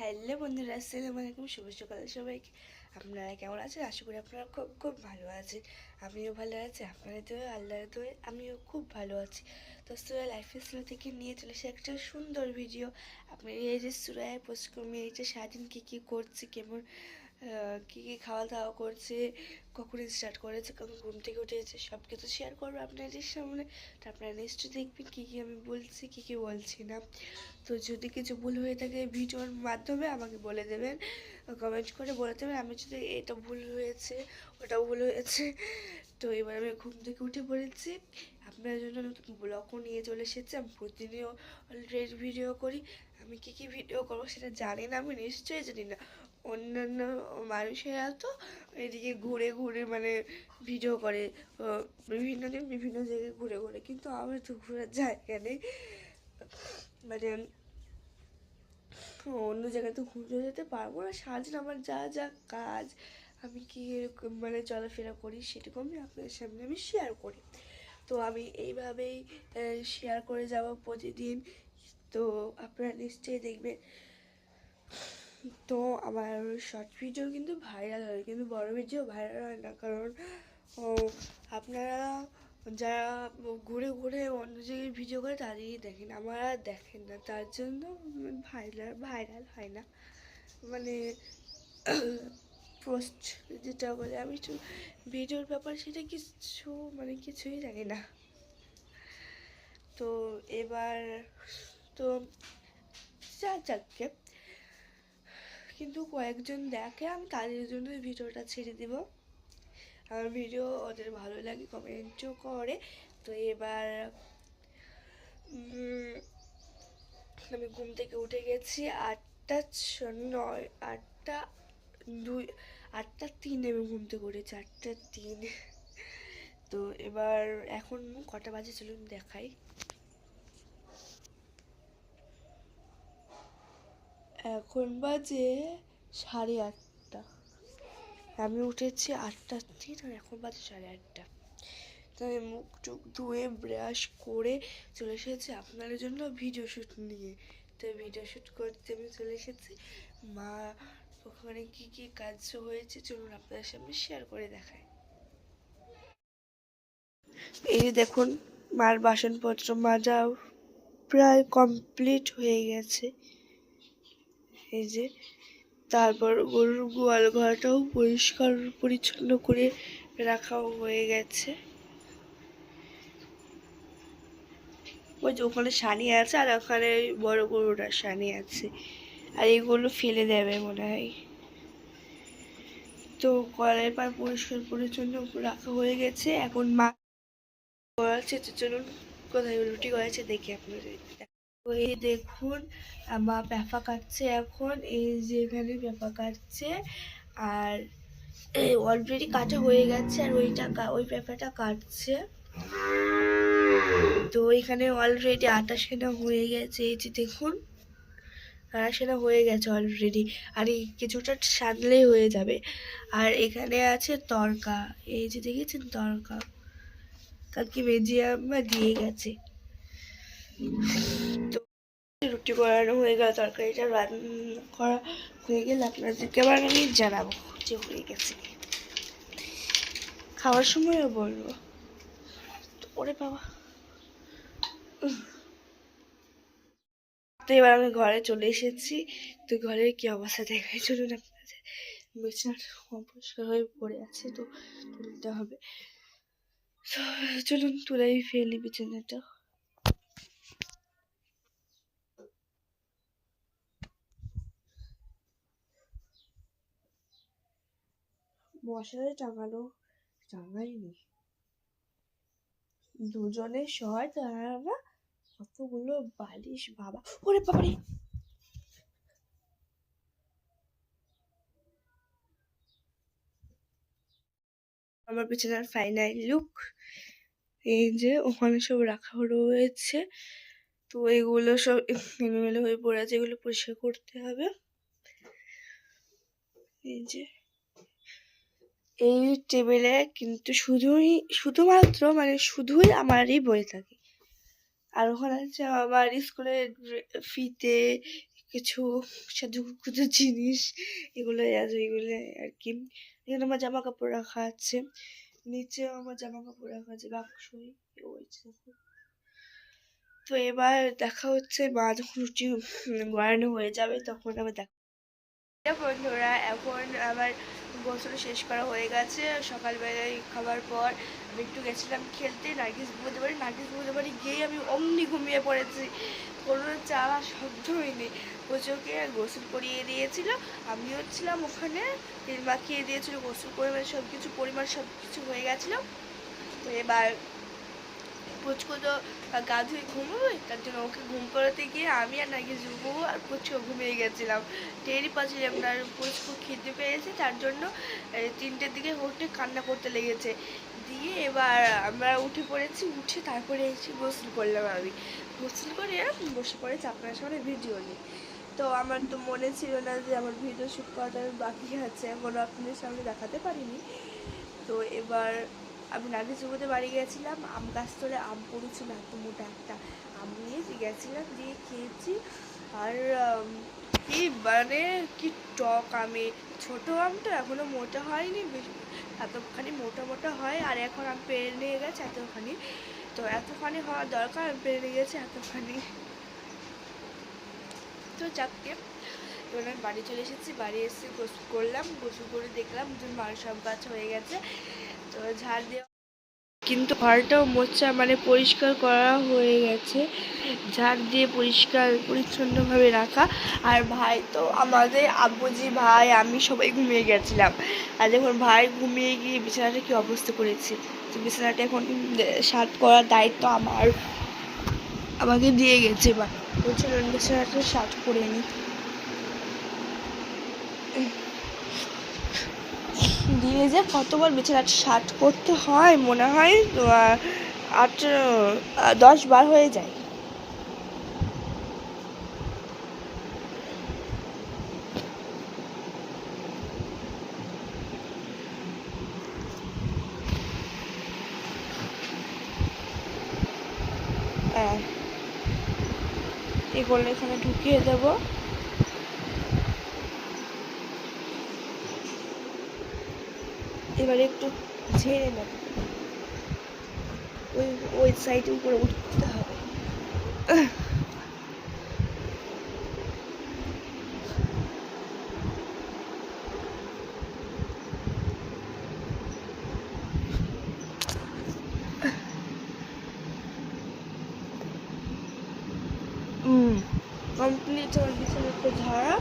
Hello বন্ধুরা, আসসালামু আলাইকুম। শুভ সকাল সবাইকে। আপনারা কেমন আছেন? আশা করি আপনারা খুব খুব ভালো আছেন। আমিও ভালো আছি, আপনাদের দোয়া, আল্লাহর দোয়ায় আমিও খুব ভালো আছি। তো সুরা লাইফ স্টাইল থেকে নিয়ে চলে এসে একটা সুন্দর ভিডিও। আপনি এই যে সুরায় পোস্ট করবে, এই যে সারাদিন কী কী করছি, কেমন কী কী খাওয়া দাওয়া করছে, কখন স্টার্ট করেছে, কখন ঘুম থেকে উঠেছে, সব কিছু শেয়ার করবো আপনাদের সামনে। তো আপনারা নিশ্চয়ই দেখবেন কী কী আমি বলছি, কী কী বলছি না। তো যদি কিছু ভুল হয়ে থাকে ভিডিওর মাধ্যমে আমাকে বলে দেবেন, কমেন্ট করে বলে দেবেন। আমি যদি এটা ভুল হয়েছে, ওটা ভুল হয়েছে। তো এবার আমি ঘুম থেকে উঠে পড়েছি, আপনার জন্য নতুন ব্লগও নিয়ে চলে এসেছি। আমি প্রতিদিনও অলরেডি ভিডিও করি। আমি কী কী ভিডিও করবো সেটা জানি না, আমি নিশ্চয়ই জানি না। অন্যান্য মানুষেরা তো এদিকে ঘুরে ঘুরে মানে ভিডিও করে, বিভিন্ন দিন বিভিন্ন জায়গায় ঘুরে ঘুরে, কিন্তু আমার তো ঘোরার জায়গা নেই। মানে অন্য জায়গায় তো ঘুরতে যেতে পারবো না। সারাদিন আমার যা যা কাজ, আমি কি এরকম মানে চলাফেরা করি, সেটুকু আমি আপনাদের সামনে আমি শেয়ার করি। তো আমি এইভাবেই শেয়ার করে যাব প্রতিদিন। তো আপনারা নিশ্চয়ই দেখবেন। তো আমার শর্ট ভিডিও কিন্তু ভাইরাল হয়, কিন্তু বড় ভিডিও ভাইরাল হয় না, কারণ আপনারা যারা ঘুরে ঘুরে অন্য জায়গায় ভিডিও করে তাদেরই দেখেন, আমার আর দেখেন না, তার জন্য ভাইরাল ভাইরাল হয় না। মানে পোস্ট যেটা বলে, আমি একটু ভিডিওর ব্যাপারে সেটা কিছু মানে কিছুই জানি না। তো এবার তো যাকে কিন্তু কয়েকজন দেখে, আমি তাদের জন্য ভিডিওটা ছেড়ে দিব। আমার ভিডিও ওদের ভালো লাগে, কমেন্টও করে। তো এবার আমি ঘুম থেকে উঠে গেছি 8টা 9, 8টা 2, 8টা 3 আমি ঘুম থেকে উঠেছি, 8টা 3। তো এবার এখন কটা বাজে চলুন দেখাই। এখন বাজে 8:30। আমি উঠেছি 8টা 3 আর এখন বাজে 8:30। তো আমি মুখ টুক ধুয়ে ব্রাশ করে চলে এসেছি আপনাদের জন্য ভিডিও শ্যুট নিয়ে। তো ভিডিও শ্যুট করতে আমি চলে এসেছি। মা ওখানে কী কী কাজ হয়েছে চলুন আপনাদের সামনে শেয়ার করে দেখায়। এই যে দেখুন, মার বাসনপত্র মাজা প্রায় কমপ্লিট হয়ে গেছে। এই যে তারপর গরুর গোয়াল ঘরটাও পরিষ্কার পরিচ্ছন্ন করে রাখাও হয়ে গেছে। ওই যে ওখানে সানি আছে, আর ওখানে বড় গরুটা সানি আছে, আর এগুলো ফেলে দেবে মনে হয়। তো কলের পার পরিষ্কার পরিচ্ছন্ন রাখা হয়ে গেছে। এখন মা করাচ্ছে, চলুন কোথায় রুটি করেছে দেখি আপনাদের। তো এই দেখুন, মা প্যাঁপা কাটছে এখন, এই যে এখানে প্যাঁপা কাটছে। আর অলরেডি কাটা হয়ে গেছে, আর ওই পেঁপাটা কাটছে। তো এখানে অলরেডি আটা সেনা হয়ে গেছে, এই যে দেখুন আটা সেনা হয়ে গেছে অলরেডি। আর এই কিছুটা সানলেই হয়ে যাবে। আর এখানে আছে তড়কা, এই যে দেখেছেন তড়কা, কালকে ভেজিয়ে আমার দিয়ে গেছে। তো রুটি করানো হয়ে গেল, তরকারিটা রান্না করা হয়ে গেলে আপনাদেরকে আবার আমি জানাবো যে হয়ে গেছে। খাওয়ার সময়ও বলবো। ওরে বাবা, তো এবার আমি ঘরে চলে এসেছি। তো ঘরের কি অবস্থা দেখাই চলুন আপনাদের। বিছানাটা অপরিষ্কার হয়ে পড়ে আছে, তো তুলতে হবে। চলুন তুলাই ফেলি বিছানাটা। মশারি টাঙাইনি, দুজনে শয় তারা না, কতগুলো বালিশ বাবা, ওরে বাবারে। আমার বিছানার ফাইনাল লুক এই যে, ওখানে সব রাখা রয়েছে। তো এগুলো সব এলোমেলো হয়ে পড়ে আছে, এগুলো পরিষ্কার করতে হবে। এই যে এই টেবিলে কিন্তু শুধুমাত্র মানে শুধুই আমারই বই থাকে। আর ওখানে আছে আমার স্কুলের ফিতে, কিছু সাজুগুজু জিনিস এগুলোই আছে, এগুলো আর কি। এখানে আমার জামা কাপড় রাখা আছে, নিচেও আমার জামা কাপড় রাখা আছে বাক্সই। তো এবার দেখা হচ্ছে মা যখন রুটি গড়ানো হয়ে যাবে তখন আবার দেখা। বন্ধুরা এখন আমার গোসল শেষ করা হয়ে গেছে। সকালবেলায় খাবার পর আমি একটু গেছিলাম খেলতে নার্গিস বৌদি বাড়ি গিয়েই আমি অমনি ঘুমিয়ে পড়েছি, কোনো চাওয়া শব্দই নেই। পুজোকে গোসল করিয়ে দিয়েছিল, আমিও ছিলাম ওখানে, তেল মাখিয়ে দিয়েছিল, গোসল করে মানে সব কিছু পরিমাণ সব কিছু হয়ে গেছিলো। তো এবার পুচকু তো গা ধুয়ে ঘুমোবে, তার জন্য ওকে ঘুম পাড়াতে গিয়ে আমি আর নাকি জুবু আর পুচকু ঘুমিয়ে গেছিলাম। টেরই পাচ্ছিলাম না, পুচকু খিদে পেয়েছে, তার জন্য 3টের দিকে উঠে কান্না করতে লেগেছে। দিয়ে এবার আমরা উঠে পড়েছি, উঠে তারপরে এসে গোসল করলাম। আমি গোসল করে বসে পড়েছি আপনার সামনে ভিডিও নিয়ে। তো আমার তো মনে ছিল না যে আমার ভিডিও শ্যুট করাটা বাকি আছে, এখনও আপনাদের সামনে দেখাতে পারিনি। তো এবার আমি নার্গিস জুবুদের বাড়ি গেছিলাম, আম গাছ তোলে আম পড়েছিল এত মোটা একটা আম নিয়ে গেছিলাম, দিয়ে খেয়েছি। আর কি মানে কি টক আমে, ছোটো আমটা এখনও মোটা হয়নি, বেশি এতখানি মোটা মোটা হয়। আর এখন আম পেরে নিয়ে গেছে এতখানি, তো এতখানি হওয়ার দরকার, আম পেরে নিয়ে গেছে এতখানি। তো যাকে এবার আমি বাড়ি চলে এসেছি, বাড়ি এসে গোসল করলাম, গোসল করে দেখলাম যে মার সব কাজ হয়ে গেছে। তো ঝাড় দেওয়া কিন্তু ঘরটাও মোছা মানে পরিষ্কার করা হয়ে গেছে, ঝাড় দিয়ে পরিষ্কার পরিচ্ছন্নভাবে রাখা। আর ভাই তো আমাদের আব্বুজি ভাই আমি সবাই ঘুমিয়ে গেছিলাম, আর দেখুন ভাই ঘুমিয়ে গিয়ে বিছানাটা কি অবস্থা করেছি। তো বিছানাটা এখন সার্ভ করার দায়িত্ব আমাকে দিয়ে গেছে। বা চলুন বিছানাটা সার্ভ করে নিই। দিয়ে যে কতবার বিছানাটা সার্ভ করতে হয় মনে হয় 8-10 বার হয়ে যায়। হ্যাঁ, এগুলো এখানে ঢুকিয়ে দেব। এবারে একটু ঝেড়ে নেব, ওই সাইডে উপরে উঠতে হবে। কমপ্লিট আমার বিছানাটা ঝাড়া,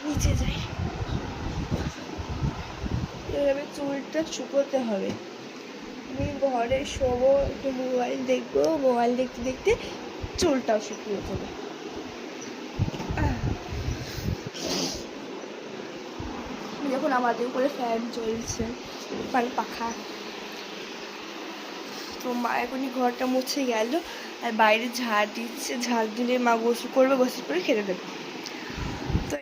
নিচে যাই। এভাবে চুলটা শুকোতে হবে। আমি ঘরে শোবো, একটু মোবাইল দেখবো, মোবাইল দেখতে দেখতে চুলটাও শুকিয়ে যাবে। যখন আমাদের উপরে ফ্যান চলছে, মানে পাখা। তো মা এখনই ঘরটা মুছে গেল, আর বাইরে ঝাড় দিচ্ছে, ঝাড় দিলে মা গোসল করবে, গোসল করে খেতে দেবে। তো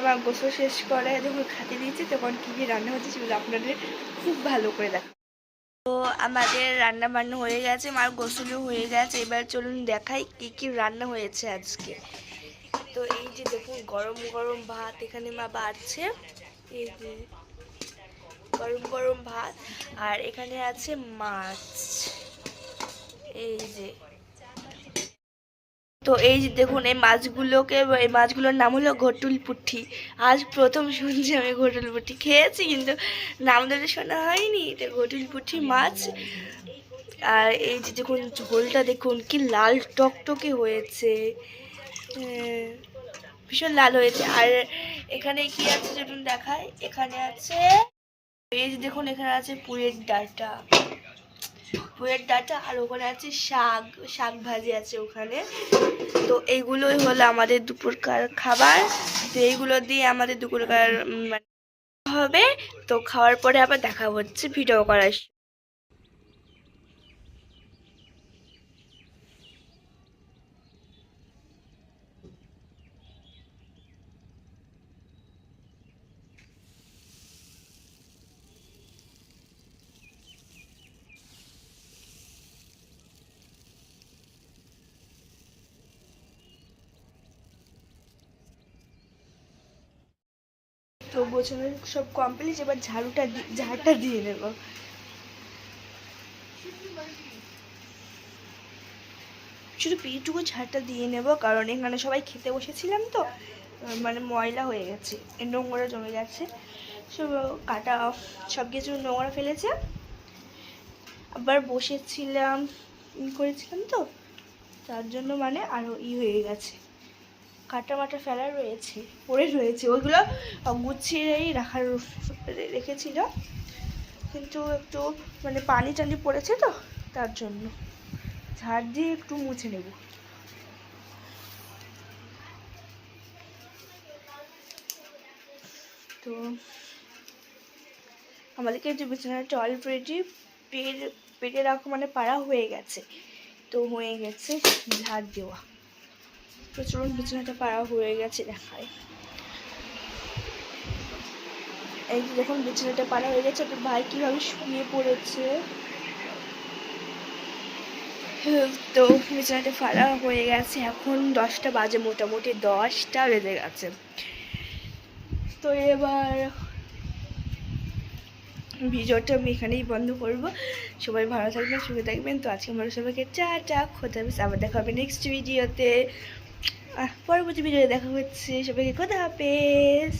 মা গোসল শেষ করে যখন খেতে দিয়েছে তখন কী কী রান্না হচ্ছে সেগুলো আপনাদের খুব ভালো করে দেখা। তো আমাদের রান্না বান্না হয়ে গেছে, মার গোসলও হয়ে গেছে। এবার চলুন দেখাই কী কী রান্না হয়েছে আজকে। তো এই যে দেখুন গরম গরম ভাত এখানে মা বাড়ছে, এই যে গরম গরম ভাত। আর এখানে আছে মাছ, এই যে। তো এই যে দেখুন এই মাছগুলোর নাম হলো ঘটুল পুঁটি। আজ প্রথম শুনছি আমি ঘটুল পুঁটি, খেয়েছি কিন্তু নাম ধরে শোনা হয়নি। এটা ঘটুল পুঁটি মাছ। আর এই যে দেখুন ঝোলটা দেখুন কি লাল টকটকে হয়েছে, ভীষণ লাল হয়েছে। আর এখানে কি আছে চলুন দেখায়, এখানে আছে এই যে দেখুন এখানে আছে পুয়ের ডাঁটা, আর ওখানে আছে শাক ভাজি আছে ওখানে। তো এইগুলোই হলো আমাদের দুপুরকার খাবার। তো এইগুলো দিয়ে আমাদের দুপুরকার মানে হবে। তো খাওয়ার পরে আবার দেখা হচ্ছে ভিডিও করার। তো গোছানো সব কমপ্লিট, এবার ঝাড়টা দিয়ে নেব। শুধু এইটুকু ঝাড়টা দিয়ে নেব, কারণ এখানে সবাই খেতে বসেছিলাম তো, মানে ময়লা হয়ে গেছে, নোংরা জমে গেছে, সব কাটা সব কিছু নোংরা ফেলেছে। আবার বসেছিলাম করেছিলাম তো, তার জন্য মানে আরও হয়ে গেছে, কাটা মাটা ফেলা রয়েছে, পড়ে রয়েছে, ওইগুলো গুছিয়েই রেখেছিল, কিন্তু একটু মানে পানি টানি পড়েছে তো, তার জন্য ঝাড় দিয়ে একটু মুছে নেব। তো আমাদেরকে যে বিছানাটা অলরেডি পেটে রাখা মানে পাড়া হয়ে গেছে, তো হয়ে গেছে ঝাড় দেওয়া। তো চলুন বিছানাটা পাড়া হয়ে গেছে দেখায়। এই যে দেখুন বিছানাটা পাড়া হয়ে গেছে, তোর ভাই কীভাবে শুয়ে পড়েছে। তো বিছানাটা পাড়া হয়ে গেছে, এখন 10টা বাজে, মোটামুটি 10টা বেজে গেছে। তো এবার ভিডিওটা আমি এখানেই বন্ধ করব। সবাই ভালো থাকবেন, সুখে থাকবেন। তো আজকে আমরা সবাইকে টাটা, খোদা হাফেজ। আবার দেখা হবে নেক্সট ভিডিওতে, পরবর্তী ভিডিওতে দেখা হচ্ছে। সবাইকে খোদা হাফেজ।